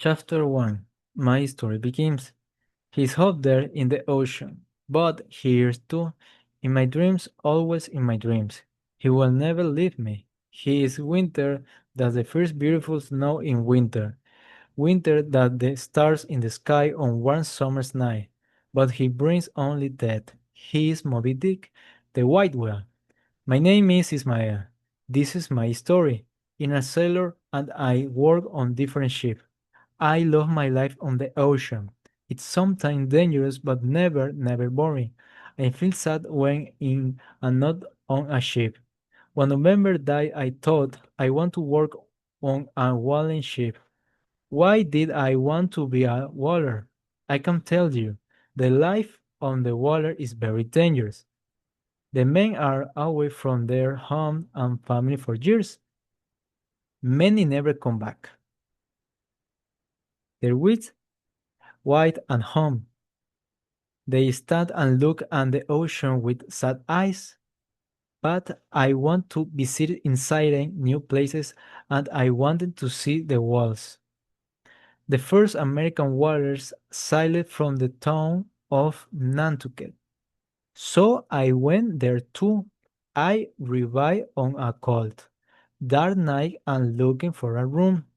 Chapter 1. My story begins. He's up there in the ocean, but here's too. In my dreams, always in my dreams. He will never leave me. He is winter, that's the first beautiful snow in winter. Winter that the stars in the sky on one summer's night. But he brings only death. He is Moby Dick, the white whale. My name is Ismael. This is my story. In a sailor and I work on different ships. I love my life on the ocean. It's sometimes dangerous but never boring. I feel sad when in and not on a ship. When November died, I thought I want to work on a whaling ship. Why did I want to be a whaler? I can tell you, the life on the water is very dangerous. The men are away from their home and family for years. Many never come back. Their wits, white and home. They stand and look at the ocean with sad eyes. But I want to visit inside new places and I wanted to see the walls. The first American waters sailed from the town of Nantucket. So I went there too. I revived on a cold, dark night and looking for a room.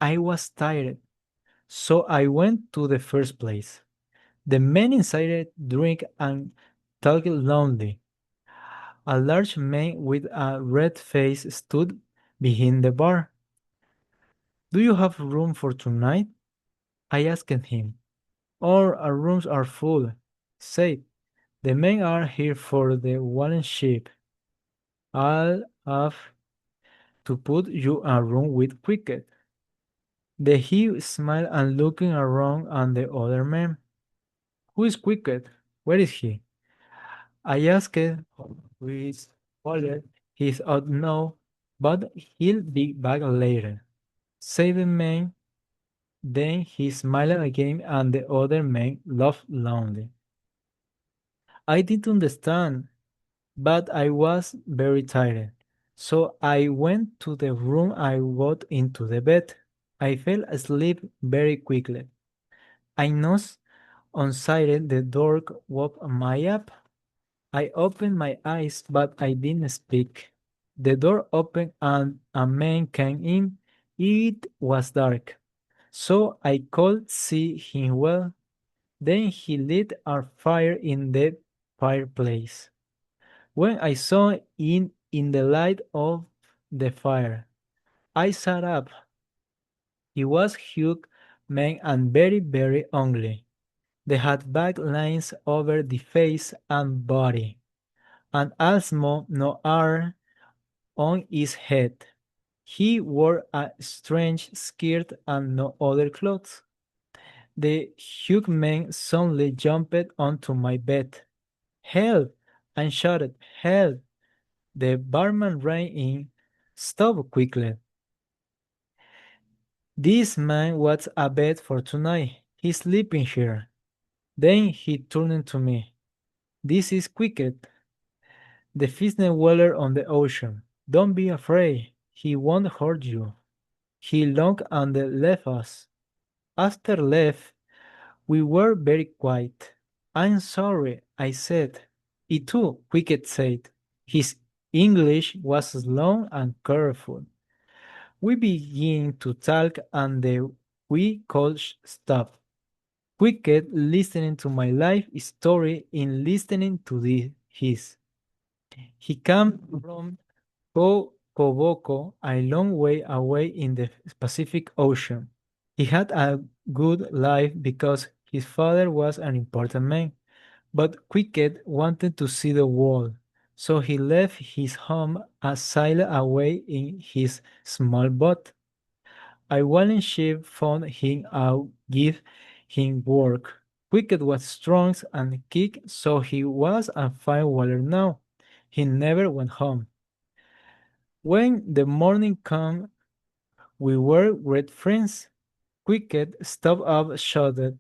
I was tired, so I went to the first place. The men inside drink and talked loudly. A large man with a red face stood behind the bar. Do you have room for tonight? I asked him. All our rooms are full, said. The men are here for the one ship. I'll have to put you a room with Cricket. The he smiled and looking around at the other men. Who is Cricket? Where is he? I asked who is Wallet. He's out now, but he'll be back later. Said the man. Then he smiled again and the other man laughed loudly. I didn't understand, but I was very tired. So I went to the room. I got into the bed. I fell asleep very quickly. I noticed on side the door woke my up. I opened my eyes, but I didn't speak. The door opened and a man came in. It was dark, so I could see him well. Then he lit a fire in the fireplace. When I saw him in the light of the fire, I sat up. He was huge man and very ugly. They had black lines over the face and body, and also no hair on his head. He wore a strange skirt and no other clothes. The huge man suddenly jumped onto my bed. Help! I shouted, help! The barman ran in. Stop quickly. This man wants a bed for tonight. He's sleeping here. Then he turned to me. This is Cricket, the fishnet whaler on the ocean. Don't be afraid. He won't hurt you. He looked and left us. After left, we were very quiet. I'm sorry, I said. It too, Cricket said. His English was slow and careful. We began to talk and we could stop. Cricket listening to my life story in listening to his. He came from Koboko, a long way away in the Pacific Ocean. He had a good life because his father was an important man, but Cricket wanted to see the world, so he left his home and sailed away in his small boat. A whaling ship found him out, give him work. Cricket was strong and kick, so he was a fine whaler now. He never went home. When the morning came, we were great friends. Cricket stopped up, shouted,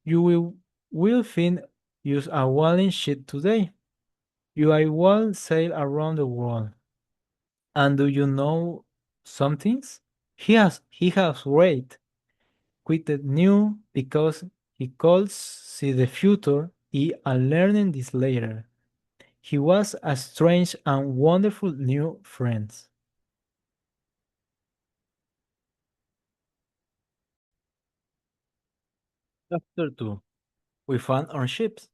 "You will find use a whaling ship today. You I will sail around the world. And do you know some things? He has great. quite new because he could see the future and learning this later. He was a strange and wonderful new friend. Chapter 2. We found our ships.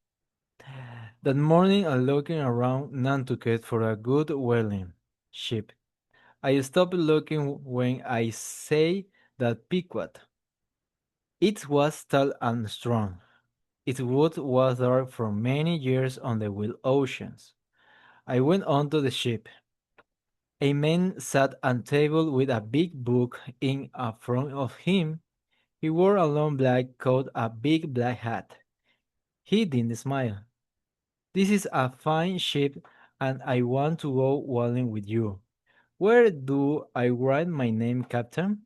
That morning, I looking around Nantucket for a good whaling ship. I stopped looking when I say that Pequod. It was tall and strong. It would weather for many years on the wild oceans. I went onto the ship. A man sat at a table with a big book in front of him. He wore a long black coat, a big black hat. He didn't smile. This is a fine ship, and I want to go whaling with you. Where do I write my name, Captain?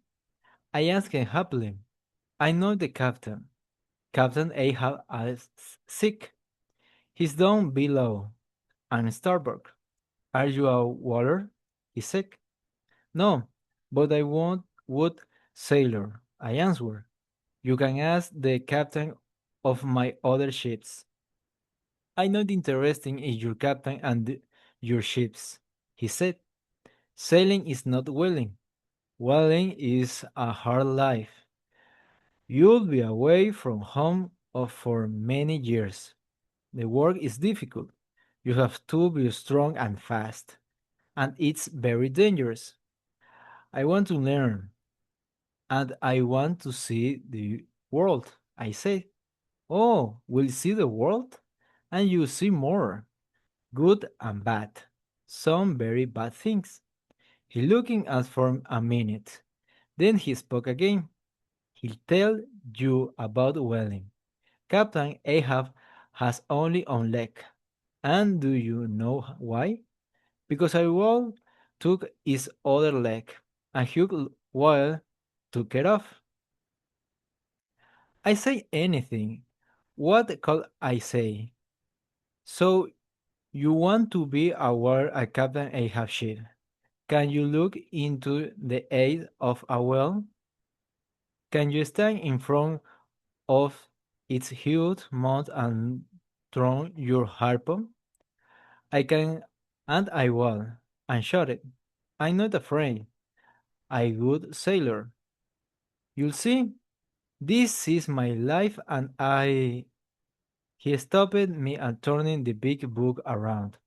I asked him happily. I know the captain. Captain Ahab is sick. He's down below. I'm starboard. Are you a water? He said. No, but I want wood sailor. I answered. You can ask the captain of my other ships. I'm not interested in your captain and your ships, he said. Sailing is not whaling. Whaling is a hard life. You'll be away from home for many years. The work is difficult. You have to be strong and fast, and it's very dangerous. I want to learn, and I want to see the world, I said. Oh, we'll see the world? And you see more, good and bad, some very bad things. He looking at for a minute. Then he spoke again. He'll tell you about whaling. Captain Ahab has only one leg. And do you know why? Because I will took his other leg, and Hugh Weil took it off. I say anything. What could I say? So you want to be aware of Captain Ahab ship. Can you look into the eye of a well? Can you stand in front of its huge mouth and throw your harpoon? I can, and I will, and shot it. I'm not afraid. I good sailor. You'll see. This is my life, and I. He stopped me and turning the big book around.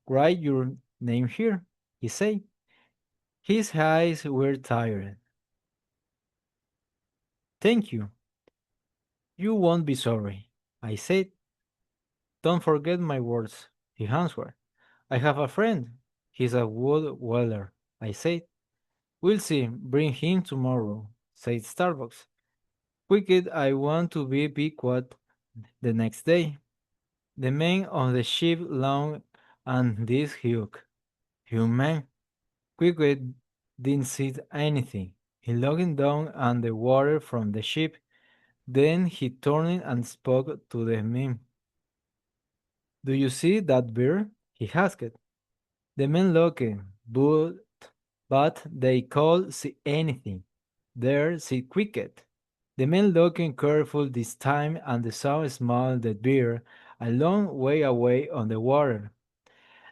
Write your name here, he said. His eyes were tired. Thank you. You won't be sorry, I said. Don't forget my words, he answered. I have a friend. He's a wood welder, I said. We'll see. Bring him tomorrow, said Starbucks. Quick, I want to be Pequot the next day. The men on the ship long and this Hugh. Human. Quick didn't see anything. He looked down at the water from the ship. Then he turned and spoke to the men. Do you see that bird? He asked. The men looked, but, but they could see anything. There see cricket. The men looking careful this time and the sun smelled the beer a long way away on the water.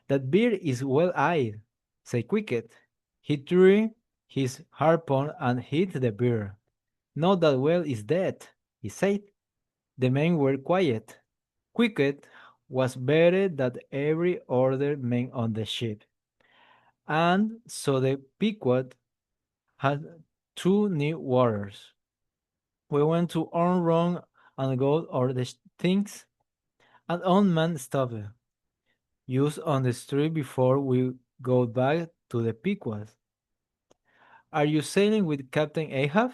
That beer is well-eyed, said Cricket. He drew his harpoon and hit the bear. No, that whale is dead, he said. The men were quiet. Cricket was better than every other man on the ship, and so the Pequod had two new waters. We went to earn wrong and got all the things, and one man stopped us on the street before we go back to the Pequod. Are you sailing with Captain Ahab?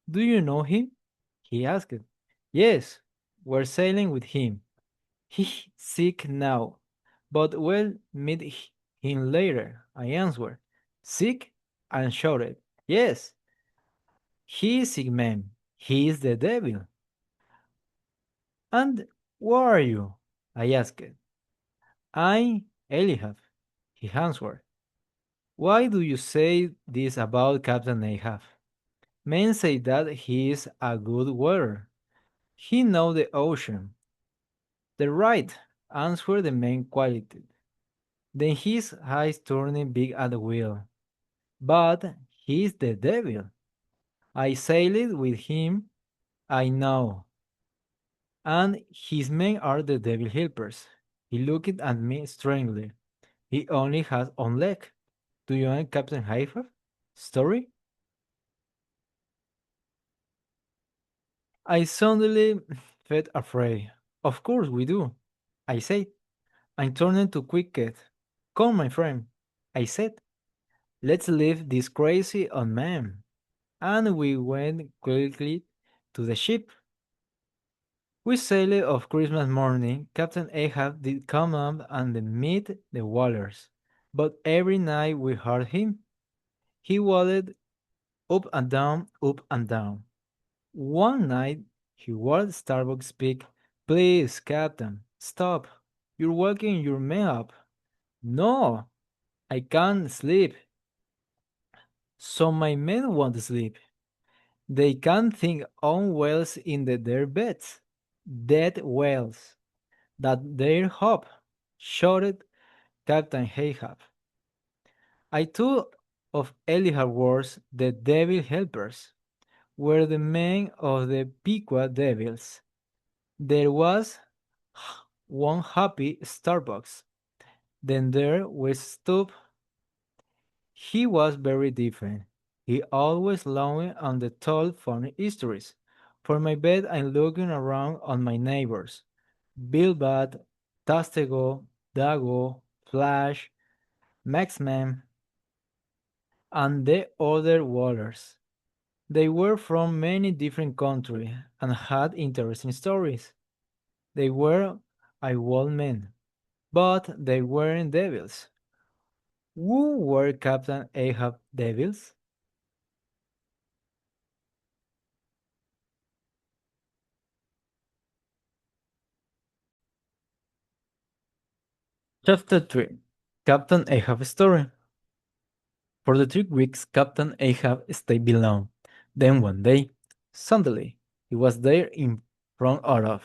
Do you know him? He asked. Yes, we're sailing with him. He's sick now, but we'll meet him later, I answered. Sick? And shouted. Yes, he is sick man. He is the devil. And who are you? I asked. I'm Eliab, he answered. Why do you say this about Captain Ahab? Men say that he is a good weather. He know the ocean. The right, answered the man quietly. Then his eyes turning big at the wheel. But he's the devil. I sailed with him, I know. And his men are the devil helpers. He looked at me strangely. He only has one leg. Do you know Captain Haifa? Story? I suddenly felt afraid. Of course we do, I said. I turned to Quicket. Come, my friend, I said. Let's leave this crazy on man. And we went quickly to the ship. We sailed off Christmas morning. Captain Ahab did come up and meet the whalers. But every night we heard him. He waddled up and down, up and down. One night he heard Starbuck speak. Please, Captain, stop. You're waking your men up. No, I can't sleep. So my men won't sleep. They can't think on whales in their beds. Dead whales. That their hope, shouted Captain Ahab. I thought of Elihar's words, the devil helpers were the men of the Pequot devils. There was one happy Starbucks. Then there was Stubb. He was very different. He always longing on the told funny histories. For my bed I'm looking around on my neighbors. Bilbat, Tastego, Dago, Flash, Maxman, and the other whalers. They were from many different countries and had interesting stories. They were wild men, but they weren't devils. Who were Captain Ahab devils? Chapter 3. Captain Ahab's story. For the 3 weeks, Captain Ahab stayed below. Then one day, suddenly, he was there in front of.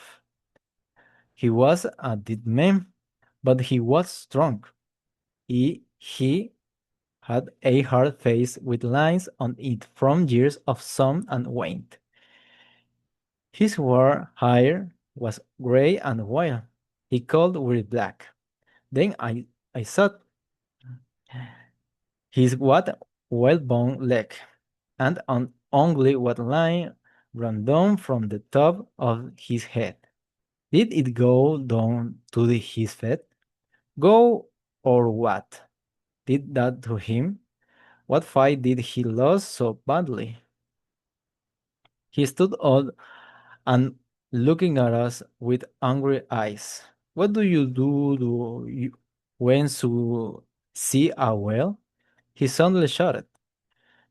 He was a dead man, but he was strong. He had a hard face with lines on it from years of sun and wind. His hair was gray and wild. He called with black. Then I thought his what well-bone leg, and an only what line ran down from the top of his head. Did it go down to his feet? Go or what? Did that to him? What fight did he lose so badly? He stood up and looking at us with angry eyes. What do you when you see a whale? He suddenly shouted.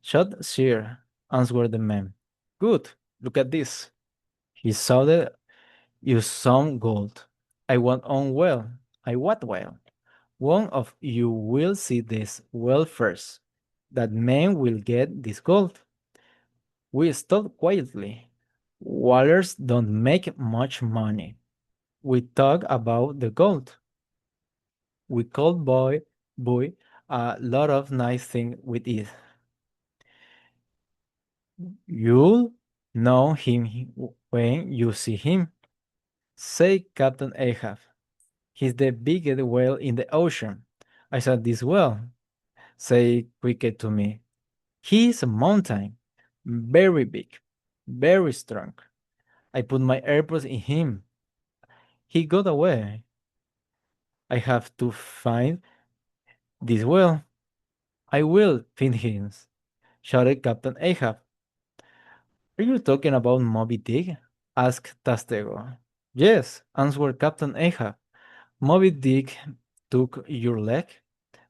Shot, sir, answered the man. Good, look at this. He shouted, you some gold. I want on well. I what well? One of you will see this well first. That man will get this gold. We stopped quietly. Whalers don't make much money. We talk about the gold. We could buy a lot of nice things with it. You'll know him when you see him, said Captain Ahab. He's the biggest whale in the ocean. I saw this whale, said Cricket to me. He's a mountain, very big, very strong. I put my AirPods in him. He got away. I have to find this whale. I will find him, shouted Captain Ahab. Are you talking about Moby Dick? Asked Tastego. Yes, answered Captain Ahab. Moby Dick took your leg?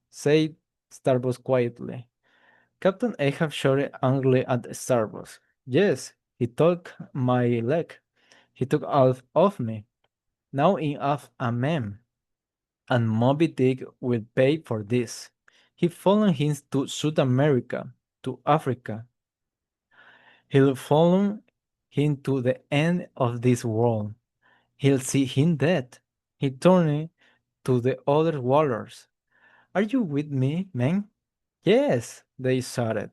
Said Starbucks quietly. Captain Ahab shouted angrily at Starbucks. Yes, he took my leg. He took half of me. Now in off a man. And Moby Dick will pay for this. He followed him to South America, to Africa. He'll follow him to the end of this world. He'll see him dead. He turned to the other warriors. Are you with me, men? Yes, they shouted.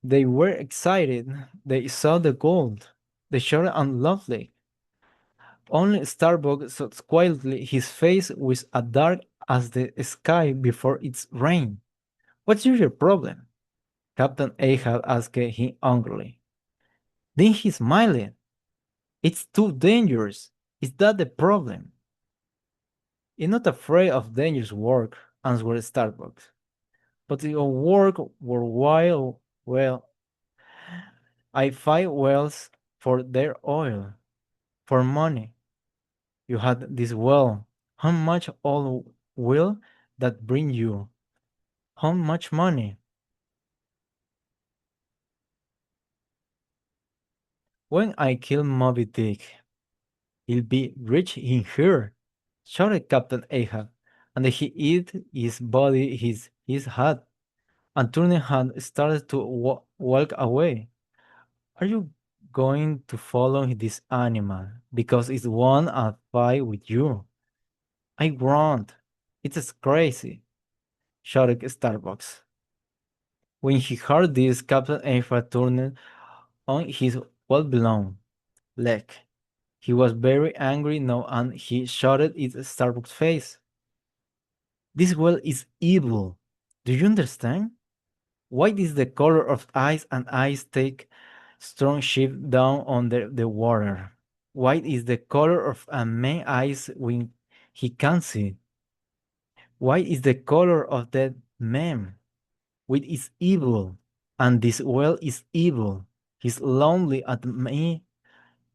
They were excited. They saw the gold. They shouted and lovely. Only Starbuck saw quietly. His face was as dark as the sky before its rain. What's your problem? Captain Ahab asked him angrily. Then he smiled. It's too dangerous. Is that the problem? I'm not afraid of dangerous work, answered Starbucks. But your work worthwhile, well, I fight wells for their oil, for money. You had this well. How much oil will that bring you? How much money? When I kill Moby Dick, he'll be rich in here, shouted Captain Ahab, and he eat his body his hat, and turning hand started to walk away. Are you going to follow this animal because it's won a fight with you? I won't. It's crazy, shouted Starbucks. When he heard this, Captain Ahab turned on his well-beloved leg. He was very angry now and he shouted at Starbuck's face. This well is evil. Do you understand? White is the color of ice and ice take strong ship down under the water. White is the color of a man's eyes when he can see. White is the color of that man. White is evil, and this well is evil. He's lonely at me.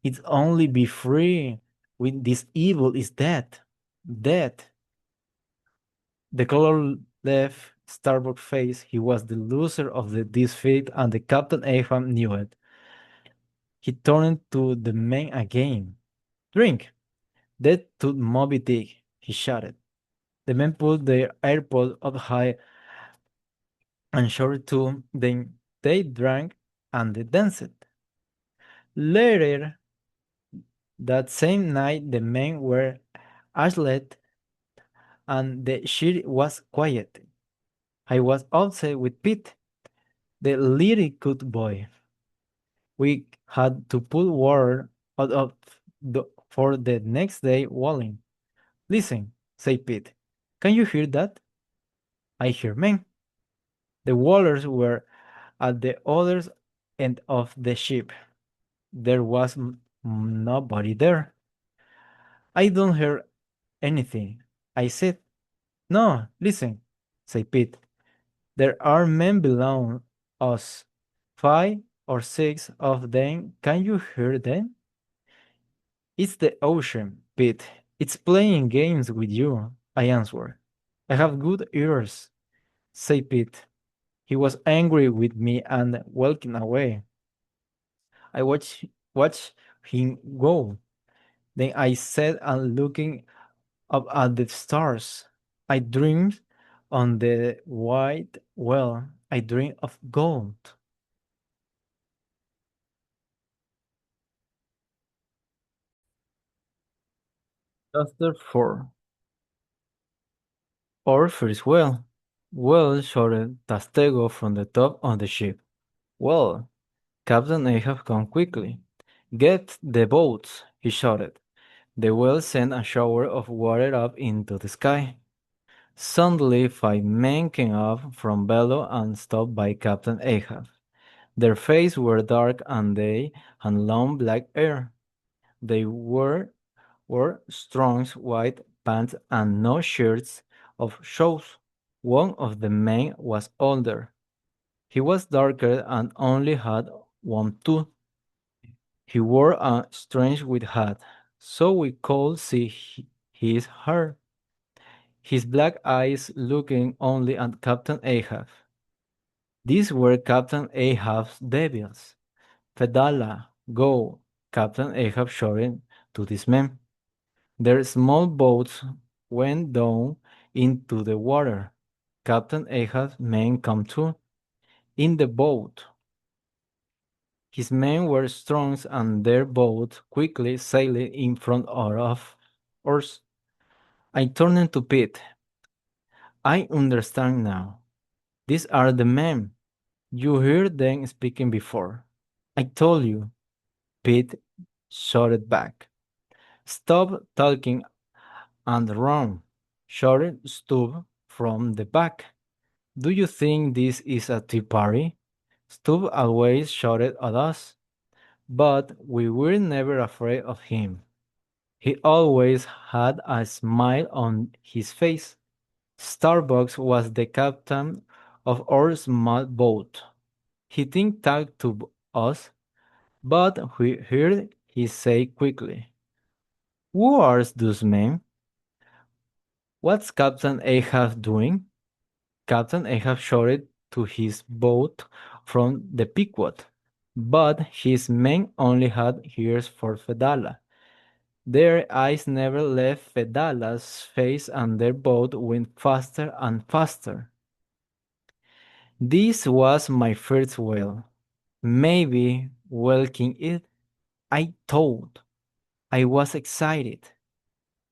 It's only be free. With this evil is death. Death. The color left Starbuck's face. He was the loser of this fight, and the Captain Ahab knew it. He turned to the men again. Drink! Death to Moby Dick, he shouted. The men put their airpod up high and shouted to them. They drank and they danced. Later that same night, the men were asleep and the ship was quiet. I was outside with Pete, the little good boy. We had to put water out of for the next day walling. Listen, said Pete. Can you hear that? I hear men. The walrus were at the other end of the ship. There was nobody there. I don't hear anything. I said, no, listen, said Pete. There are men below us. 5 or 6 of them. Can you hear them? It's the ocean, Pete. It's playing games with you, I answered. I have good ears, said Pete. He was angry with me and walking away. I watched him go. Then I sat and looking up at the stars. I dreamed on the white well. I dreamed of gold. Chapter 4. Our first well. Well, shouted Tastego from the top of the ship. Well, Captain Ahab, come quickly. Get the boats, he shouted. The well sent a shower of water up into the sky. Suddenly, 5 men came up from below and stopped by Captain Ahab. Their faces were dark and they had long black hair. They wore strong white pants and no shirts of shoes. One of the men was older. He was darker and only had one tooth. He wore a strange white hat, so we could see his hair. His black eyes looking only at Captain Ahab. These were Captain Ahab's devils. Fedallah, go, Captain Ahab shouted to these men. Their small boats went down into the water. Captain Ahab's men come too. In the boat. His men were strong and their boat quickly sailed in front of ours. I turned to Pete. I understand now. These are the men. You heard them speaking before. I told you, Pete shouted back. Stop talking and run, shouted Stubb from the back. Do you think this is a tea party? Stubb always shouted at us, but we were never afraid of him. He always had a smile on his face. Starbucks was the captain of our small boat. He didn't talk to us, but we heard he say quickly, "Who are those men? What's Captain Ahab doing?" Captain Ahab shouted to his boat from the Pequod, but his men only had ears for Fedallah. Their eyes never left Fedallah's face and their boat went faster and faster. This was my first whale. Maybe whelking it. I thought. I was excited.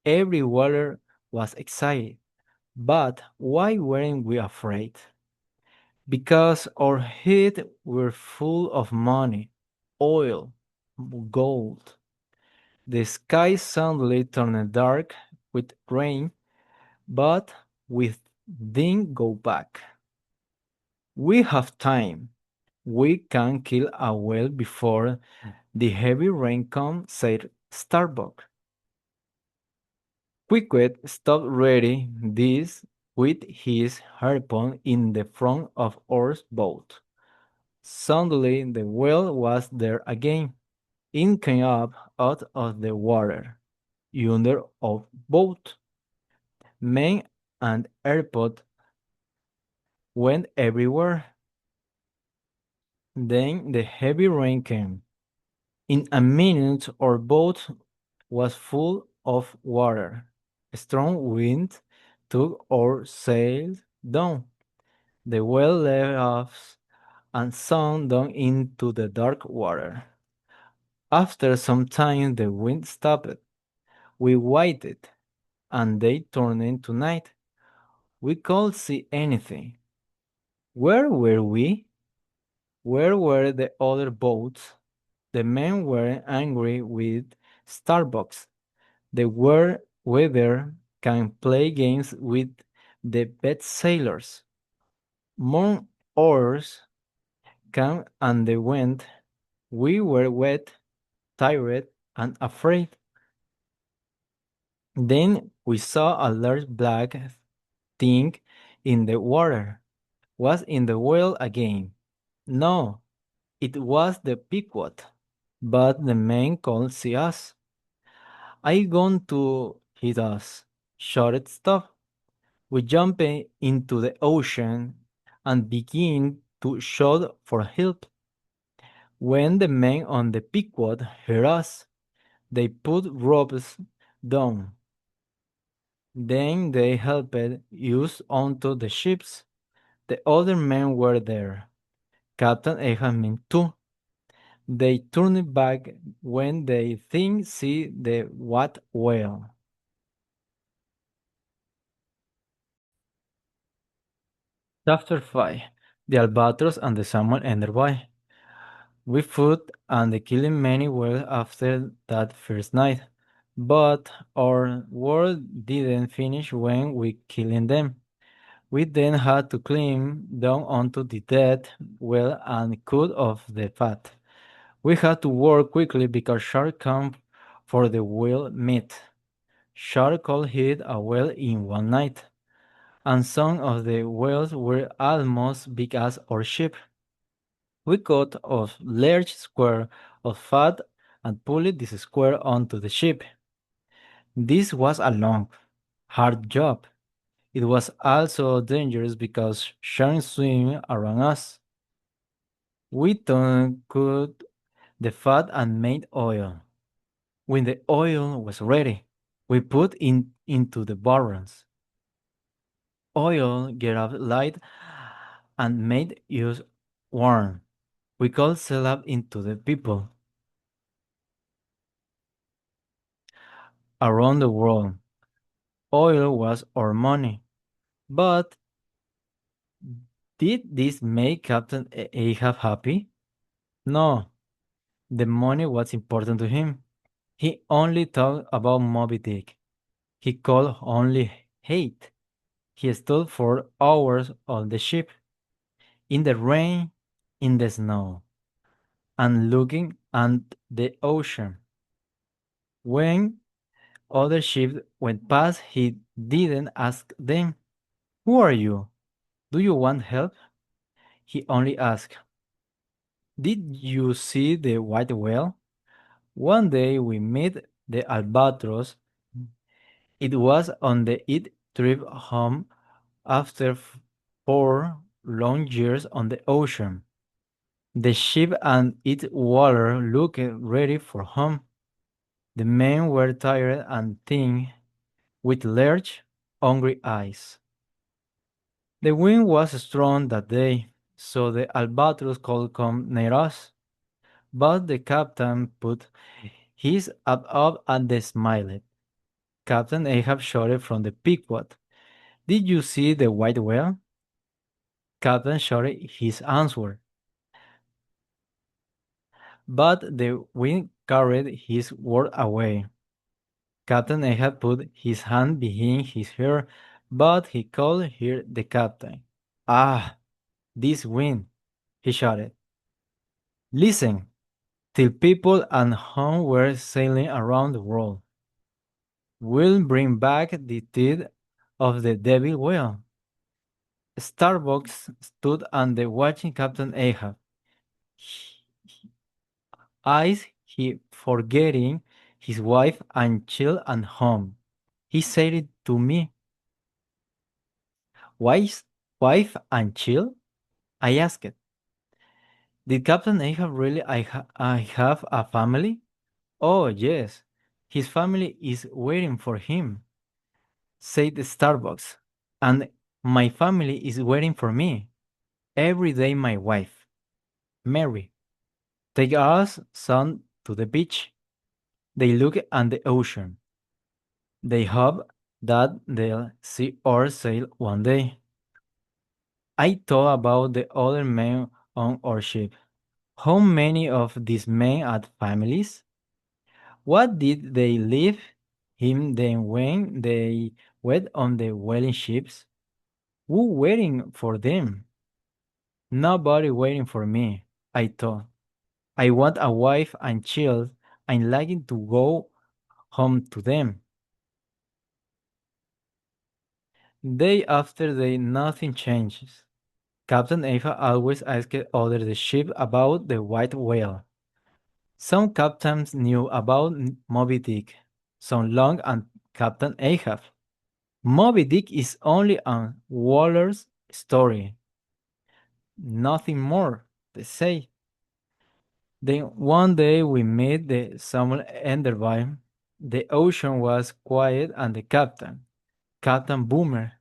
Every whaler was excited. But why weren't we afraid? Because our heads were full of money, oil, gold. The sky suddenly turned dark with rain, but we didn't go back. We have time. We can kill a whale before the heavy rain comes, said Starbuck. Quicket stopped ready this with his harpoon in the front of our boat. Suddenly the whale was there again. It came up out of the water, under our boat. Men and airport went everywhere. Then the heavy rain came. In a minute our boat was full of water. A strong wind took our sails down. The whale left us and sank down into the dark water. After some time the wind stopped. We waited, and they turned into night. We couldn't see anything. Where were we? Where were the other boats? The men were angry with Starbucks. They were whether can play games with the best sailors. More oars came and they went. We were wet, tired, and afraid. Then we saw a large black thing in the water. Was in the whale again. No, it was the Pequod, but the men couldn't see us. I going to hit us, shouted Stuff. We jumped into the ocean and began to shout for help. When the men on the Pequod heard us, they put ropes down. Then they helped us onto the ships. The other men were there. Captain Ahab too. They turned back when they think see the what whale. Chapter 5. The albatross and the salmon enderby. We fought and killing many whales after that first night, but our work didn't finish when we killing them. We then had to climb down onto the dead whale and cut off the fat. We had to work quickly because shark come for the whale meat. Shark could hit a whale in one night, and some of the whales were almost big as our ship. We cut a large square of fat and pulled this square onto the ship. This was a long, hard job. It was also dangerous because sharks swim around us. We then cut the fat and made oil. When the oil was ready, we put it into the barrels. Oil get up light and made us warm. We could sell up into the people around the world. Oil was our money. But did this make Captain Ahab happy? No, the money was important to him. He only thought about Moby Dick. He could only hate. He stood for hours on the ship, in the rain, in the snow, and looking at the ocean. When other ships went past, he didn't ask them, "Who are you? Do you want help?" He only asked, "Did you see the white whale?" One day we met the albatross. It was on the it trip home after 4 long years on the ocean. The ship and its water looked ready for home. The men were tired and thin, with large, hungry eyes. The wind was strong that day, so the albatross could come near us. But the captain put his up and they smiled. Captain Ahab shouted from the Pequod, "Did you see the white whale?" Captain shouted his answer, but the wind carried his word away. Captain Ahab put his hand behind his hair, but he could hear the captain. "Ah, this wind!" he shouted. "Listen, till people and home were sailing around the world. We'll bring back the teeth of the devil whale." Starbucks stood under watching Captain Ahab. Eyes he forgetting his wife and child and home. He said it to me. Wife, wife and child? I asked. Did Captain Ahab really I have a family? Oh yes. His family is waiting for him, said Starbucks. And my family is waiting for me. Every day my wife, Mary, take us son to the beach. They look at the ocean. They hope that they'll see our sail one day. I thought about the other men on our ship. How many of these men had families? What did they leave him then when they went on the whaling ships? Who waiting for them? Nobody waiting for me, I thought. I want a wife and child. I'm liking to go home to them. Day after day, nothing changes. Captain Ava always asked others the ship about the white whale. Some captains knew about Moby Dick, some long and Captain Ahab. Moby Dick is only a whaler's story, nothing more, they say. Then one day we met the Samuel Enderby. The ocean was quiet and the captain, Captain Boomer,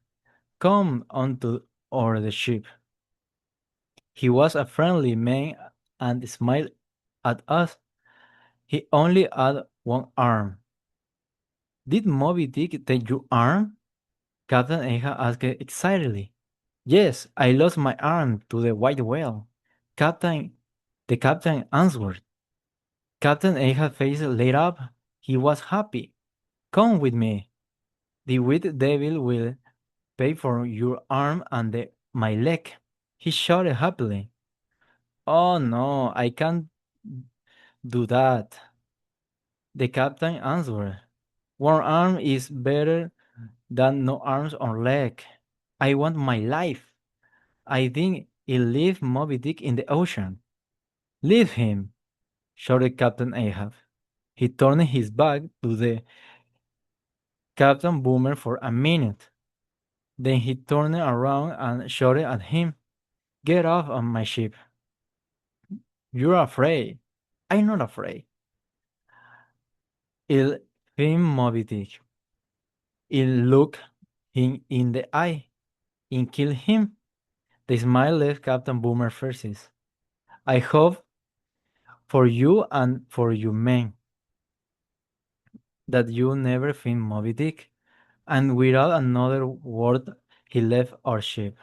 come onto our the ship. He was a friendly man and smiled at us. He only had one arm. Did Moby Dick take your arm? Captain Ahab asked excitedly. Yes, I lost my arm to the white whale. Captain, the captain answered. Captain Ahab's face lit up. He was happy. Come with me. The white devil will pay for your arm and my leg. He shouted happily. Oh no, I can't do that. The captain answered. One arm is better than no arms or leg. I want my life. I think he'll leave Moby Dick in the ocean. Leave him, shouted Captain Ahab. He turned his back to the Captain Boomer for a minute. Then he turned around and shouted at him, "Get off of my ship. You're afraid." "I'm not afraid. I'll film Moby Dick. I'll look him in the eye and kill him." The smile left Captain Boomer faces. I hope for you and for your men that you never find Moby Dick. And without another word, he left our ship.